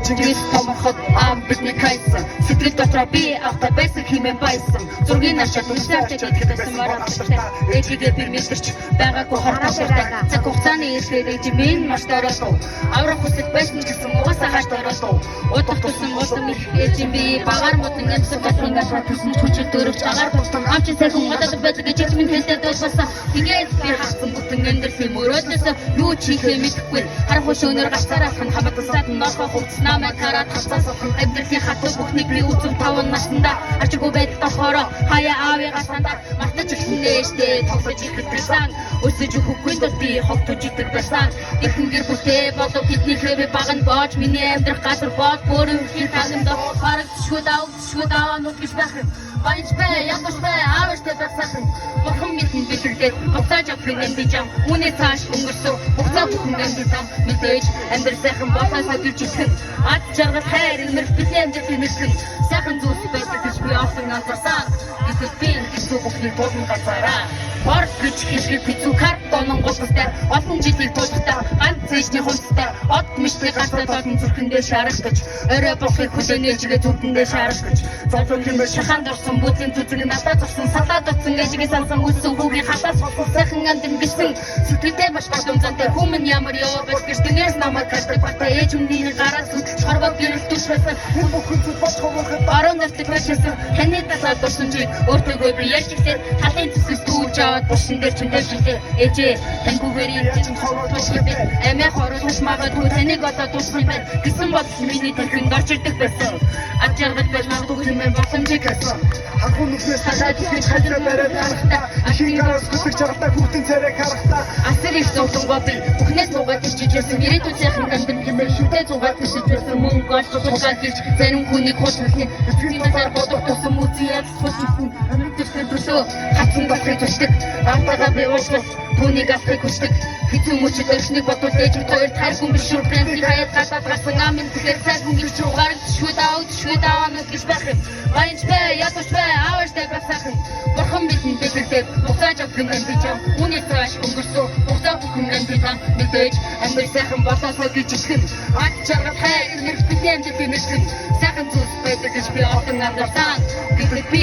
Чингис томхот бидний кайсан сэтгэл дотроо би авто байсан хэмээн байсан зургийн ашиг үлсэж чадчихсан маргааштай ээжигээ би мэдэрч байгаагүй хортоостой цаг хугацааны эсрэг ээжмийн маш дөрөв аврах хүсэл байсан гэсэн угаасаа хаш дөрөв удах тусан улам их ээжим би багаар мутан амьсан батрын гашаа тусан хүчээр дөрөвч агаар тутан авч сайхан гадаад байдаг гэж минь хэлдэг дууссан тэгээд би хатсан бүтэн амьдрал мөрөөдлөөс юу чихээ мэдэхгүй харах хөш өнөр гацаарах нь хамаатсаад норхоо хувцснаа Карат хасаас амьдралын хатуу бүхнийг би үзв таван наснда ачаагүй байдал тохороо хаяа аавыгаа сандаа мартаж ихнээштэй тоглож ирэх байсан өсөж өгөхгүй тул би хогтож идэх байсан ихэнх гэр бүлтэй болов бидний хэвээ баган боож миний амьдрах газар бод бүрэн хин тагнда бараг шүдаа нүд гэж байх Баяж бай, ягаш бай, аавч тавьсан. Бурхан минь бичлээд буцааж авахын дижам. Үүний цааш өнгөрсөн. Буцаа бүхэн дэмжсэн. Мэдээж амьдрал сайхан болоосоо дүүжсэн. Ад жаргал хайр нэр битэн амжилт нэрсэн. Сайхан зүйлс байдаг гэж би олон анзаарсан. Гэтэл би хэцүү бүхний тулан газараа. Бор гэж хэлэх хэцүү картонон голтой. Олон жилийн тултай ганц зэжний хүнстэй. Од миштэй гацаад олон зүрхэндээ шарагдаж. Орой бохыг хүлээнэжгээ зүрхэндээ шарагдаж. Зовлон хэмээ шаханд орсон бүзэн зүзэг надад зурсан салаад утсан ээжигээ сансан үсэн хүүгийн хатаас сайхан амдан гисэн. Сэтгэлдээ маш гол юмзантай хүмүн ямар ёо бэж гэртнээс намайг картаг батаа ээж өмнөний гараас хөдөлж хорвоо гэрэл түшсэн. Бүхэн зүг бож хогоход баруун нэртэг башсан. Таны талаар дурсан чи өөртөө би ярьж ихтэй талын зүсэс дүүлж аваад бурсан дээр чимдэж ихтэй ээжээ тангүүгээр чинь хорвоо түшгэв. Эмээ хорвоос магадгүй таныг одоо дурсан байх гэсэн бол миний тэрхэн гарч ирдэг байсан. Ад жаргал байж магадгүй хэмээн боломжийг хэлсэн. Хагун нүхнээс хасаад ихний хажуу бариад харахтаа ахин гараас хүсэж чарахтаа хүүхдийн царайг харахтаа асар их зовлонгоо би бүхнээс нугаад ичижсэн ирээдүйн сайхан гамдан хэмээн шүтээ зугаад ичижсэн мөнгө олж гэж зарим хүнийг хулхахны эцгийн талаар бодох тусан үзий яаж туссан амьдтай төсөө хатсан болохыг тушдаг антага би уушлах түүнийг авахыг хүсдэг хэцүү мөчөд өршнийг бодвол ээж хоёр тайргүй биш шүү прэнси хаяад гадаад гарсан амин тэгэхээр сайхан гэрч угаар шүдаа нүг гэж байх юм баяж бай ядаж бай аавч тавьсан бурхан бидний бичлээд буцааж авахын дэмжиж үүний цааш өнгөрсөн буцаа бүхэн дэмжиж мэдээж амьдрал сайхан болоосоо гэж хэлсэн ад жаргал хайр нэр битэн амжилт нэрсэн сайхан зүйлс байдаг гэж би олон анзаарсан гэтэл би